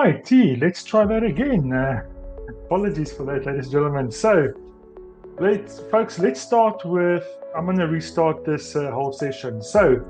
Righty, let's try that again. Apologies for that, ladies and gentlemen. So, let's start with, I'm going to restart this whole session. So,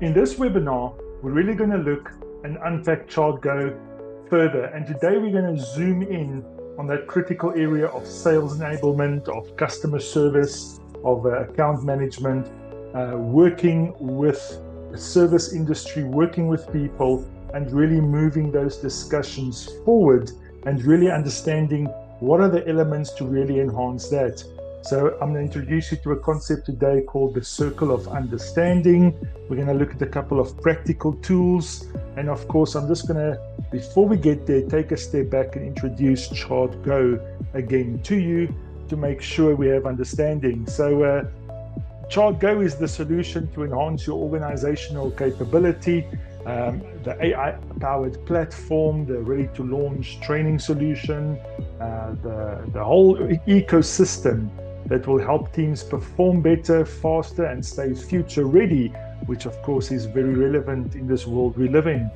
in this webinar, we're really going to look and unpack ChartGO further. And today we're going to zoom in on that critical area of sales enablement, of customer service, of account management, working with the service industry, working with people, and really moving those discussions forward and really understanding what are the elements to really enhance that. So I'm going to introduce you to a concept today called the circle of understanding. We're going to look at a couple of practical tools. And of course, I'm just going to, before we get there, take a step back and introduce ChartGO again to you to make sure we have understanding. So ChartGO is the solution to enhance your organizational capability. The AI-powered platform, the ready-to-launch training solution, the whole ecosystem that will help teams perform better, faster, and stay future-ready, which of course is very relevant in this world we live in.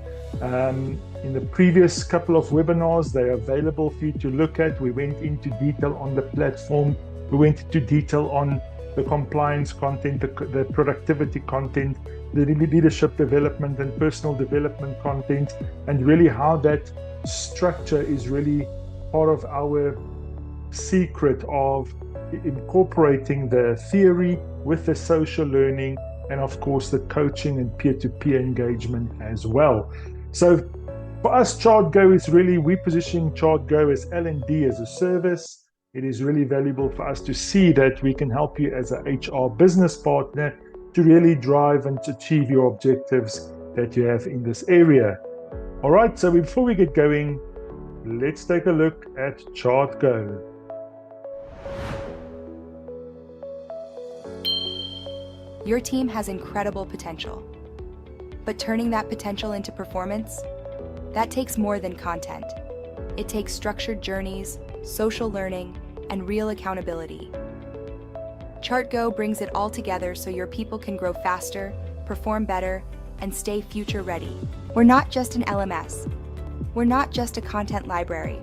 In the previous couple of webinars, they're available for you to look at. We went into detail on the platform. We went into detail on the compliance content, the productivity content, the leadership development and personal development content, and really how that structure is really part of our secret of incorporating the theory with the social learning and of course the coaching and peer-to-peer engagement as well. So for us, ChartGO is really, we're positioning ChartGO as L&D as a service. It is really valuable for us to see that we can help you as an HR business partner to really drive and to achieve your objectives that you have in this area. All right, so before we get going, let's take a look at ChartGO. Your team has incredible potential, but turning that potential into performance, that takes more than content. It takes structured journeys, social learning, and real accountability. ChartGO brings it all together so your people can grow faster, perform better, and stay future ready. We're not just an LMS. We're not just a content library.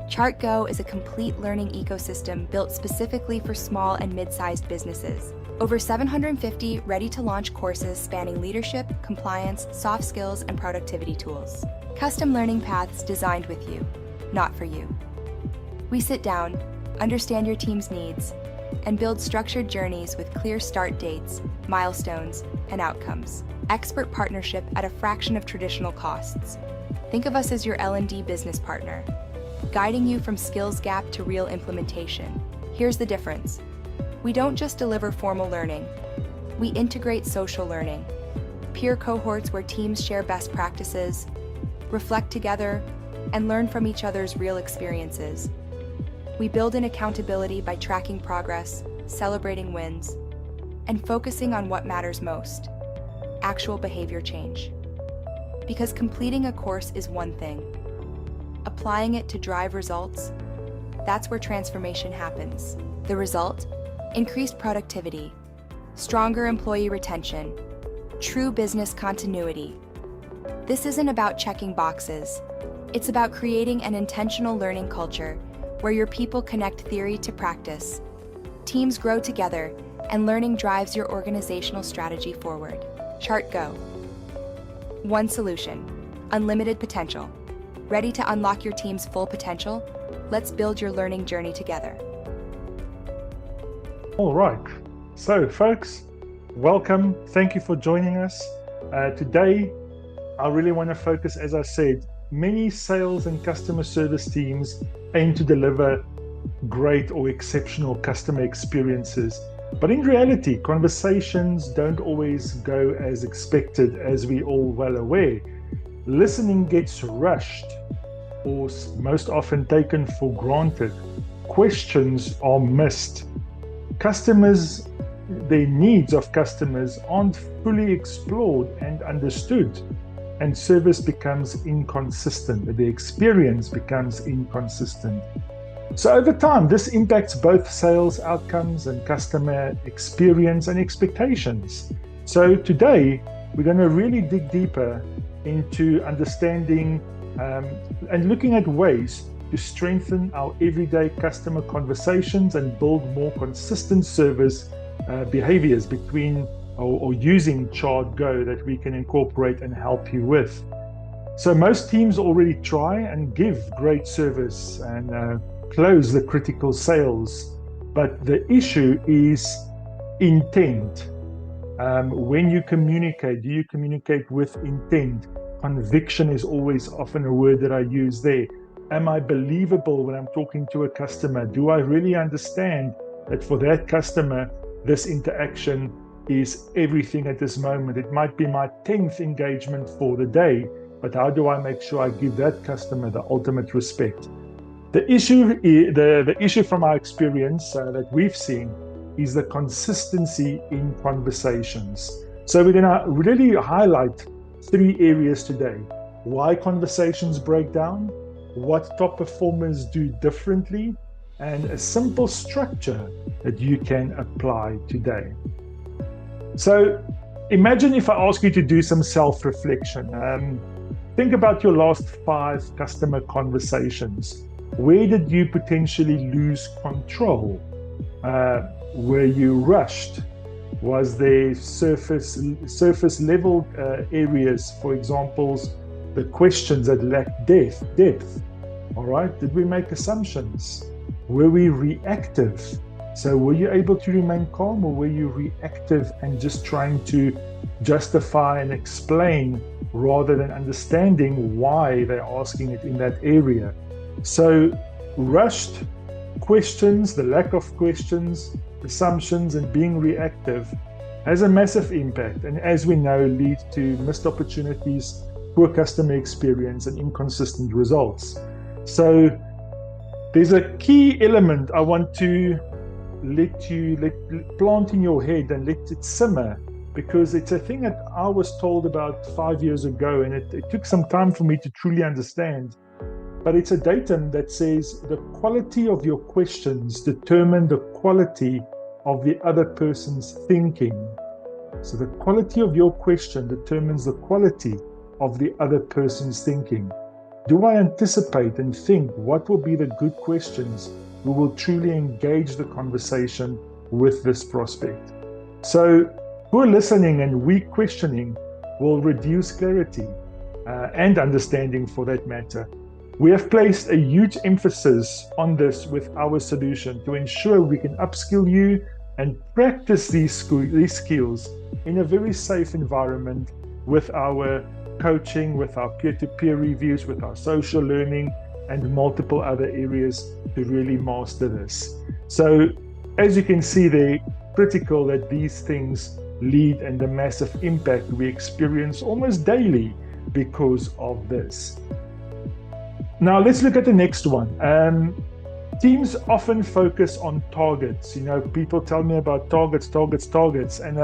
ChartGO is a complete learning ecosystem built specifically for small and mid-sized businesses. Over 750 ready-to-launch courses spanning leadership, compliance, soft skills, and productivity tools. Custom learning paths designed with you, not for you. We sit down, understand your team's needs, and build structured journeys with clear start dates, milestones, and outcomes. Expert partnership at a fraction of traditional costs. Think of us as your L&D business partner, guiding you from skills gap to real implementation. Here's the difference. We don't just deliver formal learning. We integrate social learning, peer cohorts where teams share best practices, reflect together, and learn from each other's real experiences. We build in accountability by tracking progress, celebrating wins, and focusing on what matters most, actual behavior change. Because completing a course is one thing. Applying it to drive results, that's where transformation happens. The result? Increased productivity, stronger employee retention, true business continuity. This isn't about checking boxes. It's about creating an intentional learning culture where your people connect theory to practice, teams grow together, and learning drives your organizational strategy forward. ChartGO. One solution, unlimited potential. Ready to unlock your team's full potential? Let's build your learning journey together. All right, so folks, welcome. Thank you for joining us. Today, I really want to focus, as I said, many sales and customer service teams aim to deliver great or exceptional customer experiences. But in reality, conversations don't always go as expected, as we all well aware. Listening gets rushed or most often taken for granted. Questions are missed. Customers, the needs of customers aren't fully explored and understood. And service becomes inconsistent, the experience becomes inconsistent. So over time, this impacts both sales outcomes and customer experience and expectations. So today, we're going to really dig deeper into understanding and looking at ways to strengthen our everyday customer conversations and build more consistent service behaviors between or using ChartGO that we can incorporate and help you with. So most teams already try and give great service and close the critical sales, but the issue is intent. When you communicate, do you communicate with intent? Conviction is always often a word that I use there. Am I believable when I'm talking to a customer? Do I really understand that for that customer, this interaction is everything at this moment? It might be my 10th engagement for the day, but how do I make sure I give that customer the ultimate respect? The issue from our experience that we've seen is the consistency in conversations. So we're going to really highlight 3 areas today: why conversations break down, what top performers do differently, and a simple structure that you can apply today. So imagine if I ask you to do some self-reflection. Think about your last 5 customer conversations. Where did you potentially lose control? Were you rushed? Was there surface level areas, for example, the questions that lacked depth? All right, did we make assumptions? Were we reactive? So were you able to remain calm, or were you reactive and just trying to justify and explain rather than understanding why they're asking it in that area? So rushed questions, the lack of questions, assumptions, and being reactive has a massive impact, and as we know, leads to missed opportunities, poor customer experience, and inconsistent results. So there's a key element I want to let plant in your head and let it simmer, because it's a thing that I was told about 5 years ago, and it took some time for me to truly understand. But it's a datum that says the quality of your questions determine the quality of the other person's thinking. So the quality of your question determines the quality of the other person's thinking. Do I anticipate and think what will be the good questions who will truly engage the conversation with this prospect? So poor listening and weak questioning will reduce clarity and understanding, for that matter. We have placed a huge emphasis on this with our solution to ensure we can upskill you and practice these skills in a very safe environment with our coaching, with our peer-to-peer reviews, with our social learning, and multiple other areas to really master this. So as you can see, they're critical that these things lead and the massive impact we experience almost daily because of this. Now let's look at the next one. Teams often focus on targets. People tell me about targets. And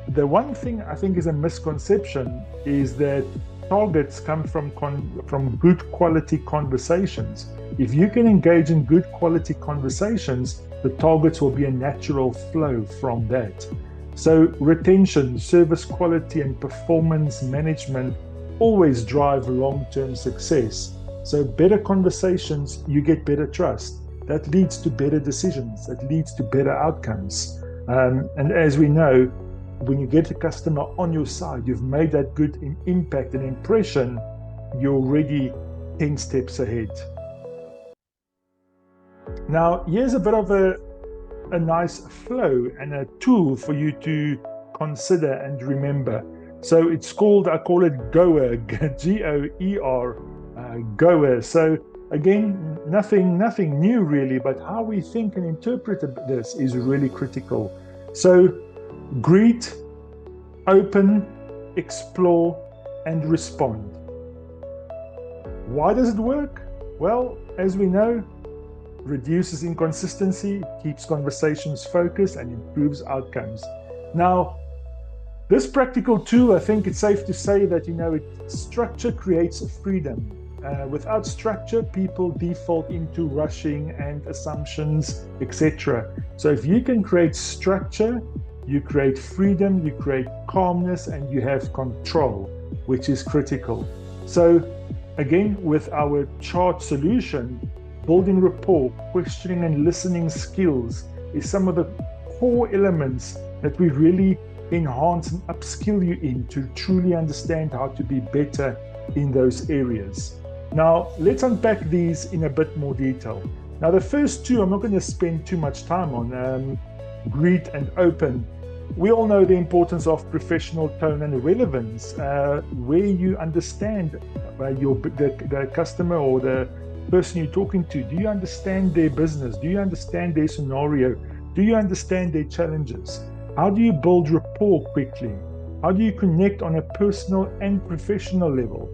the one thing I think is a misconception is that targets come from good quality conversations. If you can engage in good quality conversations, the targets will be a natural flow from that. So retention, service quality, and performance management always drive long-term success. So better conversations, you get better trust. That leads to better decisions. That leads to better outcomes. And as we know, when you get the customer on your side, you've made that good impact and impression, you're already 10 steps ahead. Now, here's a bit of a nice flow and a tool for you to consider and remember. So it's called, I call it GOER, G-O-E-R, GOER. So again, nothing new really, but how we think and interpret this is really critical. So greet, open, explore, and respond. Why does it work? Well, as we know, reduces inconsistency, keeps conversations focused, and improves outcomes. Now, this practical tool, I think it's safe to say that, structure creates freedom. Without structure, people default into rushing and assumptions, etc. So if you can create structure, you create freedom, you create calmness, and you have control, which is critical. So Again, with our chart solution, building rapport, questioning and listening skills is some of the core elements that we really enhance and upskill you in to truly understand how to be better in those areas. Now, let's unpack these in a bit more detail. Now, the first two, I'm not going to spend too much time on, greet and open. We all know the importance of professional tone and relevance, where you understand the customer or the person you're talking to. Do you understand their business? Do you understand their scenario? Do you understand their challenges? How do you build rapport quickly? How do you connect on a personal and professional level?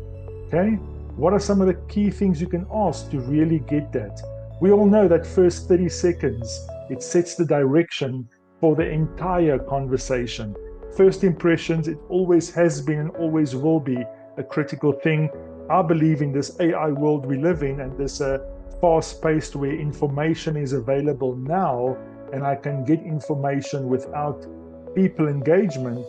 Okay, what are some of the key things you can ask to really get that? We all know that first 30 seconds, it sets the direction for the entire conversation. First impressions, it always has been and always will be a critical thing. I believe in this AI world we live in, and this fast-paced where information is available now and I can get information without people engagement.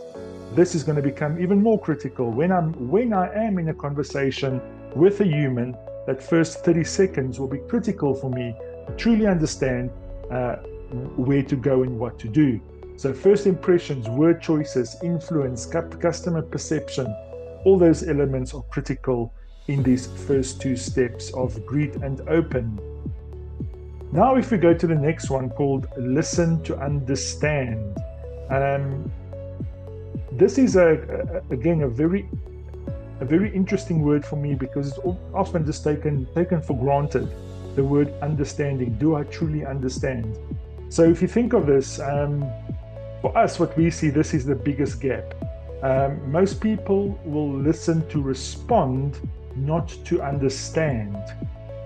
This is going to become even more critical. When I am in a conversation with a human, that first 30 seconds will be critical for me to truly understand where to go and what to do. So first impressions, word choices, influence, customer perception, all those elements are critical in these first two steps of greet and open. Now, if we go to the next one called listen to understand. This is again a very interesting word for me, because it's often just taken for granted. The word understanding. Do I truly understand? So if you think of this, for us, what we see, this is the biggest gap. Most people will listen to respond, not to understand.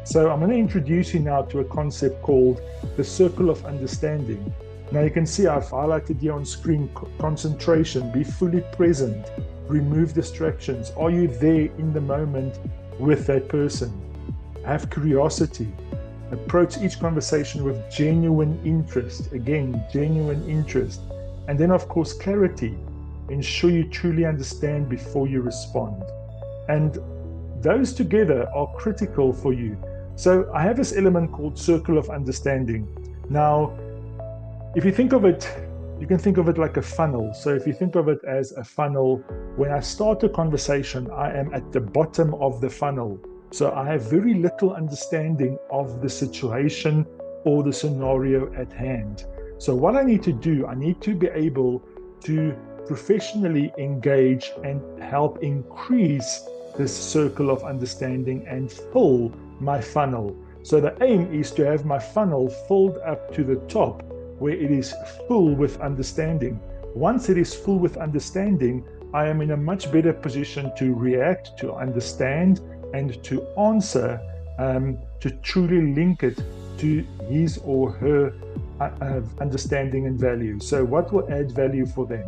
So I'm going to introduce you now to a concept called the circle of understanding. Now you can see I've highlighted here on screen: concentration, be fully present, remove distractions. Are you there in the moment with that person? Have curiosity. Approach each conversation with genuine interest. Again, genuine interest. And then, of course, clarity. Ensure you truly understand before you respond. And those together are critical for you. So I have this element called circle of understanding. Now, if you think of it, you can think of it like a funnel. So if you think of it as a funnel, when I start a conversation, I am at the bottom of the funnel. So I have very little understanding of the situation or the scenario at hand. So what I need to do, I need to be able to professionally engage and help increase this circle of understanding and fill my funnel. So the aim is to have my funnel filled up to the top, where it is full with understanding. Once it is full with understanding, I am in a much better position to react, to understand, and to answer, to truly link it to his or her understanding and value. So what will add value for them?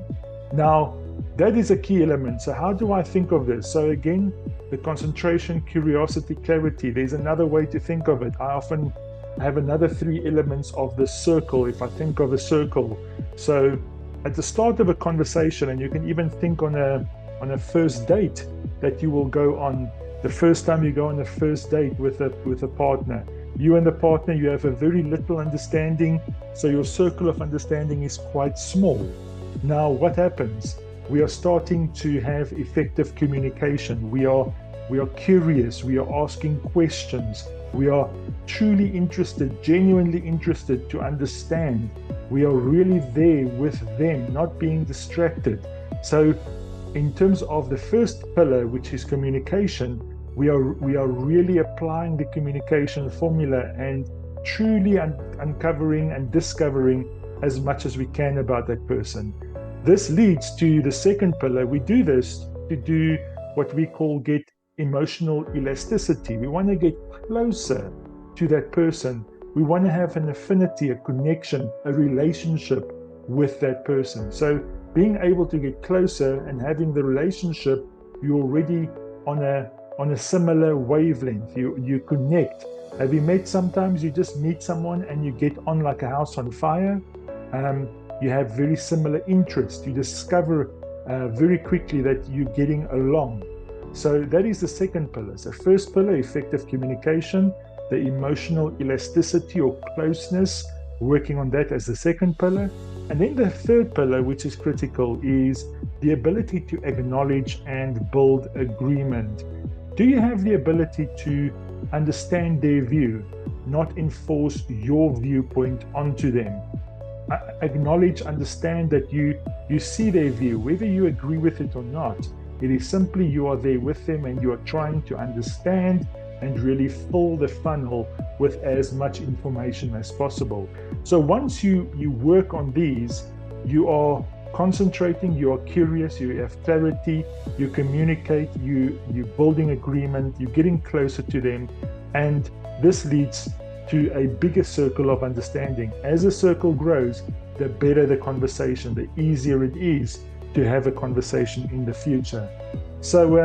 Now, that is a key element. So how do I think of this? So again, the concentration, curiosity, clarity. There's another way to think of it. I often have another three elements of the circle if I think of a circle. So at the start of a conversation, and you can even think on a first date that you will go on, the first time you go on a first date with a partner, you and the partner, you have a very little understanding, so your circle of understanding is quite small. Now what happens? We are starting to have effective communication. We are curious, we are asking questions, we are truly interested, genuinely interested to understand. We are really there with them, not being distracted. So in terms of the first pillar, which is communication, we are really applying the communication formula and truly uncovering and discovering as much as we can about that person. This leads to the second pillar. We do this to do what we call get emotional elasticity. We want to get closer to that person. We want to have an affinity, a connection, a relationship with that person. So being able to get closer and having the relationship, you're already on a similar wavelength. You connect. Have you met? Sometimes you just meet someone and you get on like a house on fire. You have very similar interests. You discover very quickly that you're getting along. So that is the second pillar. So first pillar, effective communication, the emotional elasticity or closeness, working on that as the second pillar. And then the third pillar, which is critical, is the ability to acknowledge and build agreement. Do you have the ability to understand their view, not enforce your viewpoint onto them? Acknowledge, understand that you see their view, whether you agree with it or not. It is simply you are there with them and you are trying to understand and really fill the funnel with as much information as possible. So once you work on these, you are concentrating, you are curious, you have clarity, you communicate, you're building agreement, you're getting closer to them, and this leads to a bigger circle of understanding. As the circle grows, the better the conversation, the easier it is to have a conversation in the future. So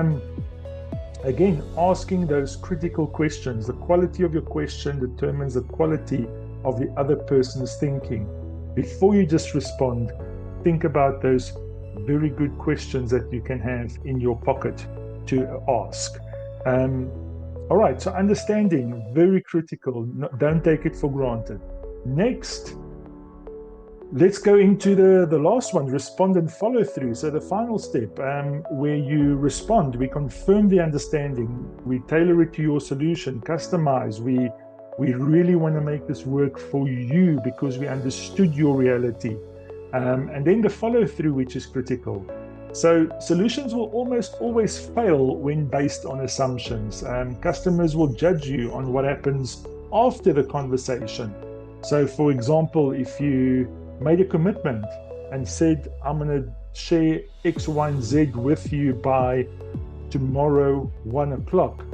again, asking those critical questions. The quality of your question determines the quality of the other person's thinking. Before you just respond, think about those very good questions that you can have in your pocket to ask. All right, so understanding, very critical. Don't take it for granted. Next, let's go into the last one, respond and follow through. So the final step, where you respond, we confirm the understanding, we tailor it to your solution, customize, we really want to make this work for you because we understood your reality. And then the follow through, which is critical. So solutions will almost always fail when based on assumptions. Customers will judge you on what happens after the conversation. So for example, if you made a commitment and said, I'm going to share X, Y, and Z with you by tomorrow 1 o'clock,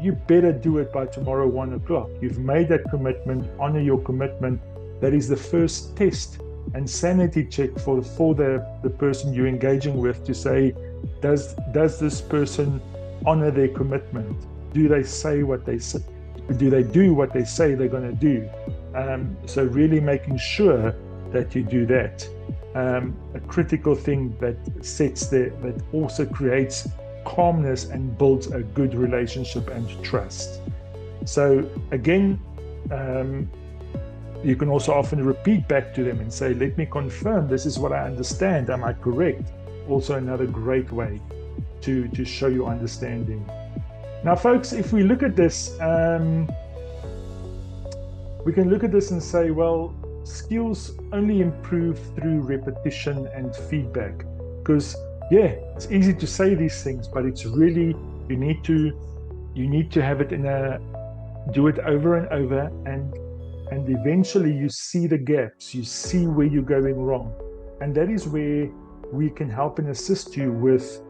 you better do it by tomorrow 1 o'clock. You've made that commitment, honor your commitment. That is the first test and sanity check for the person you're engaging with to say, does this person honor their commitment? Do they say what they say? Do they do what they say they're going to do? So really making sure that you do that. A critical thing that that also creates calmness and builds a good relationship and trust. So again, you can also often repeat back to them and say, let me confirm, this is what I understand, am I correct? Also another great way to show your understanding. Now folks, if we look at this, we can look at this and say, well, skills only improve through repetition and feedback. Because yeah, it's easy to say these things, but it's really, you need to have it do it over and over, and eventually you see the gaps, you see where you're going wrong. And that is where we can help and assist you with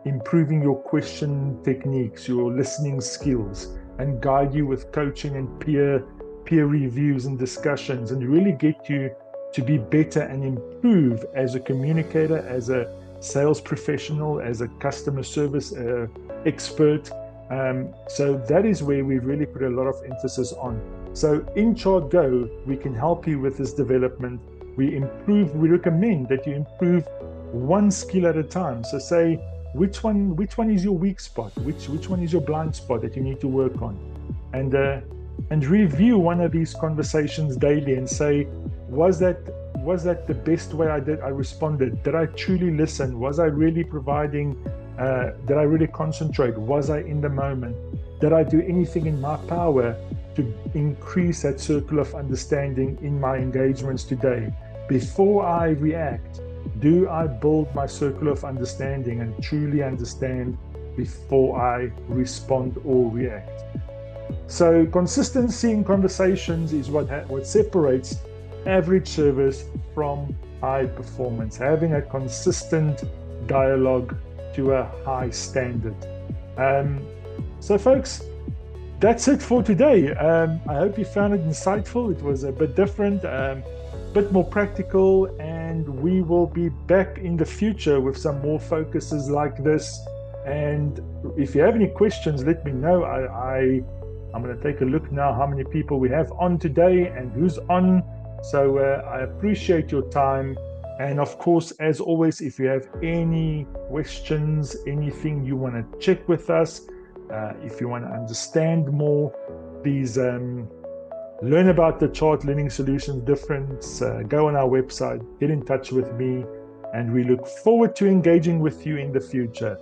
improving your question techniques, your listening skills, and guide you with coaching and peer reviews and discussions, and really get you to be better and improve as a communicator, as a sales professional, as a customer service expert. So that is where we really put a lot of emphasis on. So in ChartGO, we can help you with this development. We recommend that you improve one skill at a time. So say, which one is your weak spot? Which one is your blind spot that you need to work on? And review one of these conversations daily and say, was that the best way I responded? Did I truly listen? Was I really providing? Did I really concentrate? Was I in the moment? Did I do anything in my power to increase that circle of understanding in my engagements today? Before I react, do I build my circle of understanding and truly understand before I respond or react? So consistency in conversations is what separates average service from high performance, having a consistent dialogue to a high standard. So folks, that's it for today. I hope you found it insightful. It was a bit different, bit more practical, and we will be back in the future with some more focuses like this. And if you have any questions, let me know. I'm going to take a look now how many people we have on today and who's on. So I appreciate your time, And of course, as always, if you have any questions, anything you want to check with us, if you want to understand more, please learn about the Chart Learning Solutions difference, go on our website, get in touch with me, and we look forward to engaging with you in the future.